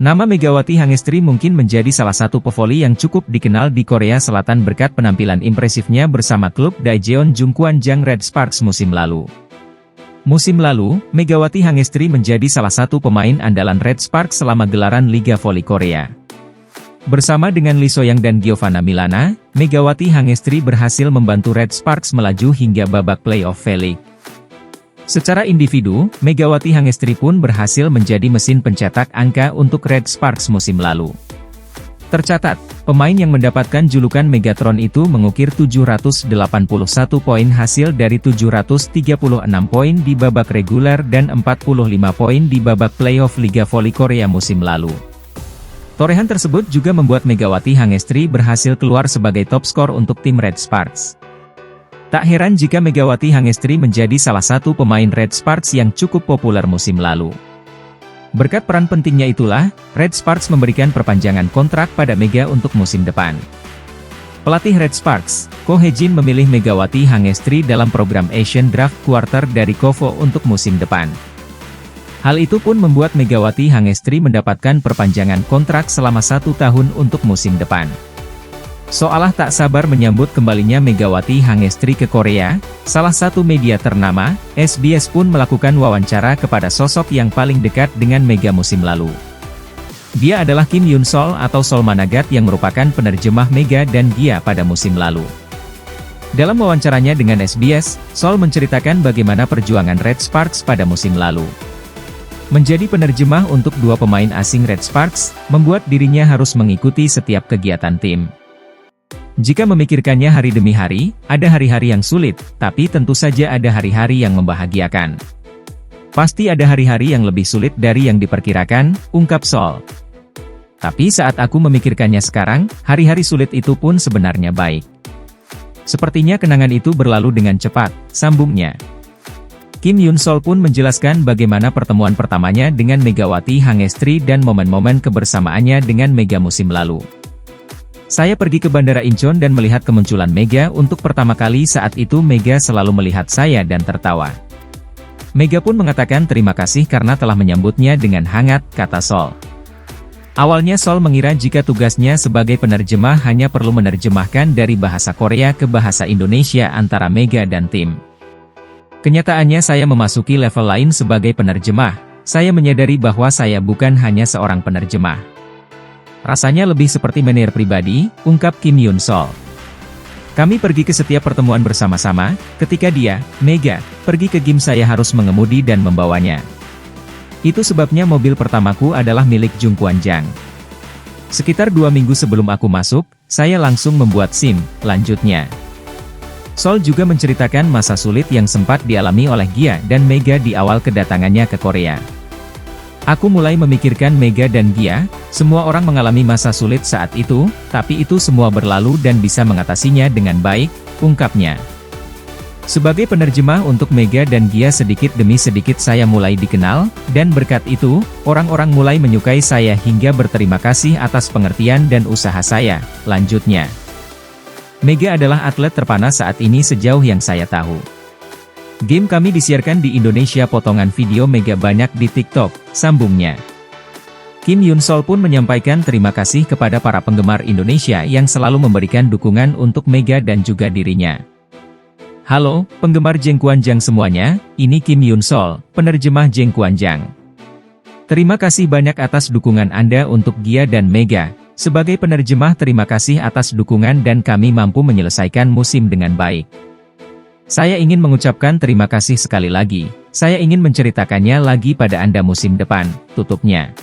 Nama Megawati Hangestri mungkin menjadi salah satu pevoli yang cukup dikenal di Korea Selatan berkat penampilan impresifnya bersama klub Daejeon Jungkwanjang Red Sparks musim lalu. Musim lalu, Megawati Hangestri menjadi salah satu pemain andalan Red Sparks selama gelaran Liga Voli Korea. Bersama dengan Lee Soyang dan Giovanna Milana, Megawati Hangestri berhasil membantu Red Sparks melaju hingga babak playoff V-League. Secara individu, Megawati Hangestri pun berhasil menjadi mesin pencetak angka untuk Red Sparks musim lalu. Tercatat, pemain yang mendapatkan julukan Megatron itu mengukir 781 poin hasil dari 736 poin di babak reguler dan 45 poin di babak playoff Liga Voli Korea musim lalu. Torehan tersebut juga membuat Megawati Hangestri berhasil keluar sebagai top skor untuk tim Red Sparks. Tak heran jika Megawati Hangestri menjadi salah satu pemain Red Sparks yang cukup populer musim lalu. Berkat peran pentingnya itulah, Red Sparks memberikan perpanjangan kontrak pada Mega untuk musim depan. Pelatih Red Sparks, Ko Hye-jin memilih Megawati Hangestri dalam program Asian Draft Quarter dari KOFO untuk musim depan. Hal itu pun membuat Megawati Hangestri mendapatkan perpanjangan kontrak selama 1 tahun untuk musim depan. Seolah tak sabar menyambut kembalinya Megawati Hangestri ke Korea, salah satu media ternama, SBS pun melakukan wawancara kepada sosok yang paling dekat dengan Mega musim lalu. Dia adalah Kim Yoon Sol atau Sol Managat yang merupakan penerjemah Mega dan Gia pada musim lalu. Dalam wawancaranya dengan SBS, Sol menceritakan bagaimana perjuangan Red Sparks pada musim lalu. Menjadi penerjemah untuk 2 pemain asing Red Sparks, membuat dirinya harus mengikuti setiap kegiatan tim. Jika memikirkannya hari demi hari, ada hari-hari yang sulit, tapi tentu saja ada hari-hari yang membahagiakan. Pasti ada hari-hari yang lebih sulit dari yang diperkirakan, ungkap Sol. Tapi saat aku memikirkannya sekarang, hari-hari sulit itu pun sebenarnya baik. Sepertinya kenangan itu berlalu dengan cepat, sambungnya. Kim Yoon Sol pun menjelaskan bagaimana pertemuan pertamanya dengan Megawati Hangestri dan momen-momen kebersamaannya dengan Mega musim lalu. Saya pergi ke Bandara Incheon dan melihat kemunculan Mega untuk pertama kali. Saat itu Mega selalu melihat saya dan tertawa. Mega pun mengatakan terima kasih karena telah menyambutnya dengan hangat, kata Sol. Awalnya Sol mengira jika tugasnya sebagai penerjemah hanya perlu menerjemahkan dari bahasa Korea ke bahasa Indonesia antara Mega dan tim. Kenyataannya saya memasuki level lain sebagai penerjemah. Saya menyadari bahwa saya bukan hanya seorang penerjemah. Rasanya lebih seperti manajer pribadi, ungkap Kim Yoon Sol. Kami pergi ke setiap pertemuan bersama-sama, ketika dia, Mega, pergi ke game saya harus mengemudi dan membawanya. Itu sebabnya mobil pertamaku adalah milik Jungkwanjang. Sekitar 2 minggu sebelum aku masuk, saya langsung membuat SIM, lanjutnya. Sol juga menceritakan masa sulit yang sempat dialami oleh Gia dan Mega di awal kedatangannya ke Korea. Aku mulai memikirkan Mega dan Gia, semua orang mengalami masa sulit saat itu, tapi itu semua berlalu dan bisa mengatasinya dengan baik, ungkapnya. Sebagai penerjemah untuk Mega dan Gia sedikit demi sedikit saya mulai dikenal, dan berkat itu, orang-orang mulai menyukai saya hingga berterima kasih atas pengertian dan usaha saya, lanjutnya. Mega adalah atlet terpanas saat ini sejauh yang saya tahu. Game kami disiarkan di Indonesia, potongan video Mega banyak di TikTok, sambungnya. Kim Yoon Sol pun menyampaikan terima kasih kepada para penggemar Indonesia yang selalu memberikan dukungan untuk Mega dan juga dirinya. Halo, penggemar Jungkwanjang semuanya, ini Kim Yoon Sol, penerjemah Jungkwanjang. Terima kasih banyak atas dukungan Anda untuk Gia dan Mega. Sebagai penerjemah terima kasih atas dukungan dan kami mampu menyelesaikan musim dengan baik. Saya ingin mengucapkan terima kasih sekali lagi, saya ingin menceritakannya lagi pada Anda musim depan, tutupnya.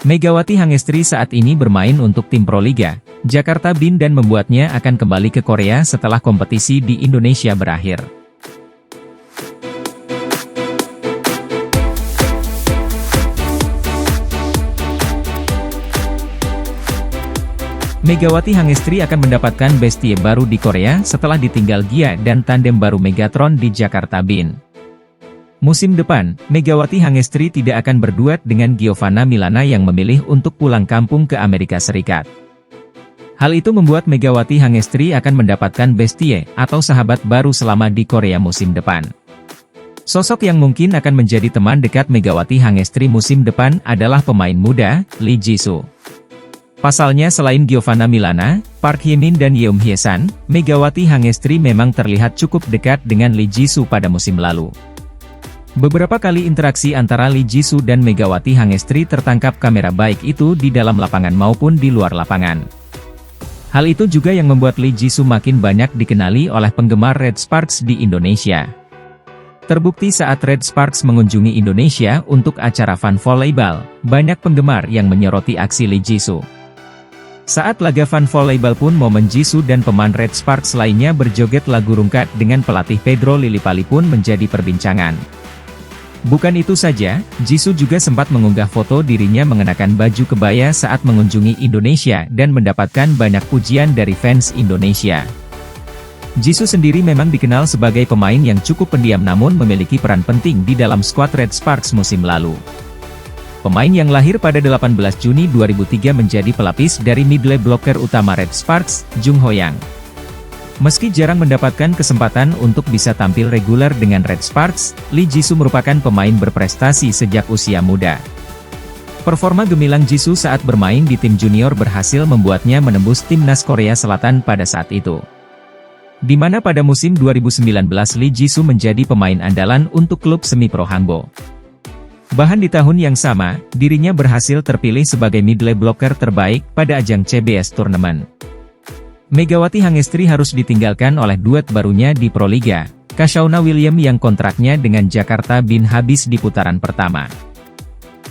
Megawati Hangestri saat ini bermain untuk tim Proliga, Jakarta Bin dan membuatnya akan kembali ke Korea setelah kompetisi di Indonesia berakhir. Megawati Hangestri akan mendapatkan bestie baru di Korea setelah ditinggal Gia dan tandem baru Megatron di Jakarta Bin. Musim depan, Megawati Hangestri tidak akan berduet dengan Giovanna Milana yang memilih untuk pulang kampung ke Amerika Serikat. Hal itu membuat Megawati Hangestri akan mendapatkan bestie atau sahabat baru selama di Korea musim depan. Sosok yang mungkin akan menjadi teman dekat Megawati Hangestri musim depan adalah pemain muda, Lee Jisoo. Pasalnya selain Giovanna Milana, Park Hye-min dan Yeom Hye-san, Megawati Hangestri memang terlihat cukup dekat dengan Lee Jisoo pada musim lalu. Beberapa kali interaksi antara Lee Jisoo dan Megawati Hangestri tertangkap kamera baik itu di dalam lapangan maupun di luar lapangan. Hal itu juga yang membuat Lee Jisoo makin banyak dikenali oleh penggemar Red Sparks di Indonesia. Terbukti saat Red Sparks mengunjungi Indonesia untuk acara Fun Volleyball, banyak penggemar yang menyoroti aksi Lee Jisoo. Saat laga Fun Volleyball pun momen Jisoo dan pemain Red Sparks lainnya berjoget lagu rungkat dengan pelatih Pedro Lillipali pun menjadi perbincangan. Bukan itu saja, Jisoo juga sempat mengunggah foto dirinya mengenakan baju kebaya saat mengunjungi Indonesia dan mendapatkan banyak pujian dari fans Indonesia. Jisoo sendiri memang dikenal sebagai pemain yang cukup pendiam namun memiliki peran penting di dalam skuad Red Sparks musim lalu. Pemain yang lahir pada 18 Juni 2003 menjadi pelapis dari middle blocker utama Red Sparks, Jung Ho-yang. Meski jarang mendapatkan kesempatan untuk bisa tampil reguler dengan Red Sparks, Lee Jisoo merupakan pemain berprestasi sejak usia muda. Performa gemilang Jisoo saat bermain di tim junior berhasil membuatnya menembus timnas Korea Selatan pada saat itu. Di mana pada musim 2019 Lee Jisoo menjadi pemain andalan untuk klub semi-pro Hangbo. Bahkan di tahun yang sama, dirinya berhasil terpilih sebagai middle blocker terbaik pada ajang CBS Tournament. Megawati Hangestri harus ditinggalkan oleh duet barunya di Proliga, Kashauna William yang kontraknya dengan Jakarta Bin habis di putaran pertama.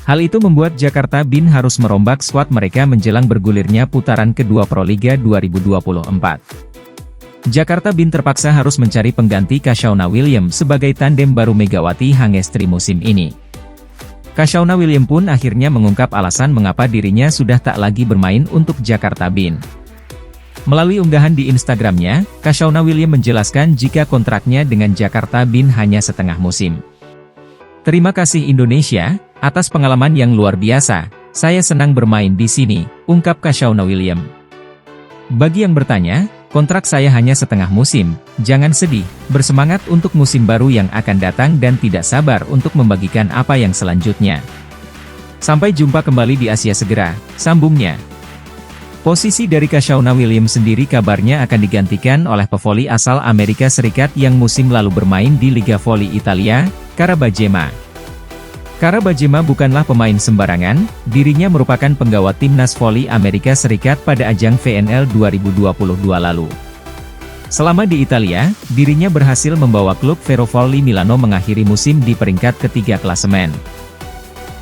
Hal itu membuat Jakarta Bin harus merombak skuad mereka menjelang bergulirnya putaran kedua Proliga 2024. Jakarta Bin terpaksa harus mencari pengganti Kashauna William sebagai tandem baru Megawati Hangestri musim ini. Kashauna William pun akhirnya mengungkap alasan mengapa dirinya sudah tak lagi bermain untuk Jakarta Bin. Melalui unggahan di Instagramnya, Kashauna William menjelaskan jika kontraknya dengan Jakarta Bin hanya setengah musim. Terima kasih Indonesia, atas pengalaman yang luar biasa, saya senang bermain di sini, ungkap Kashauna William. Bagi yang bertanya, kontrak saya hanya setengah musim, jangan sedih, bersemangat untuk musim baru yang akan datang dan tidak sabar untuk membagikan apa yang selanjutnya. Sampai jumpa kembali di Asia segera, sambungnya. Posisi dari Kashauna William sendiri kabarnya akan digantikan oleh pevoli asal Amerika Serikat yang musim lalu bermain di Liga Voli Italia, Cara Bajema. Cara Bajema bukanlah pemain sembarangan, dirinya merupakan penggawa timnas voli Amerika Serikat pada ajang VNL 2022 lalu. Selama di Italia, dirinya berhasil membawa klub Ferrovoli Milano mengakhiri musim di peringkat ketiga klasemen.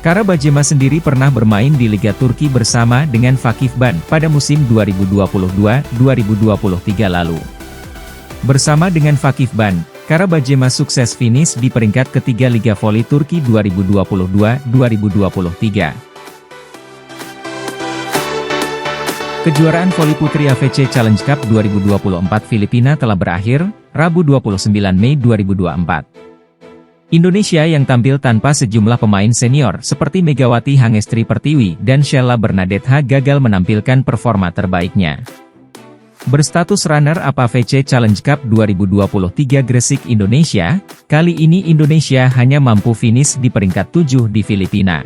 Cara Bajema sendiri pernah bermain di Liga Turki bersama dengan Vakifbank pada musim 2022-2023 lalu. Bersama dengan Vakifbank, Cara Bajema sukses finish di peringkat ketiga Liga Voli Turki 2022-2023. Kejuaraan voli putri AVC Challenge Cup 2024 Filipina telah berakhir, Rabu 29 Mei 2024. Indonesia yang tampil tanpa sejumlah pemain senior seperti Megawati Hangestri Pertiwi dan Sheila Bernadette H gagal menampilkan performa terbaiknya. Berstatus runner-up AVC Challenge Cup 2023 Gresik Indonesia, kali ini Indonesia hanya mampu finish di peringkat 7 di Filipina.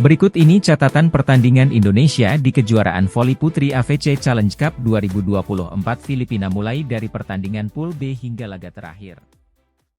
Berikut ini catatan pertandingan Indonesia di kejuaraan voli putri AVC Challenge Cup 2024 Filipina mulai dari pertandingan Pool B hingga laga terakhir.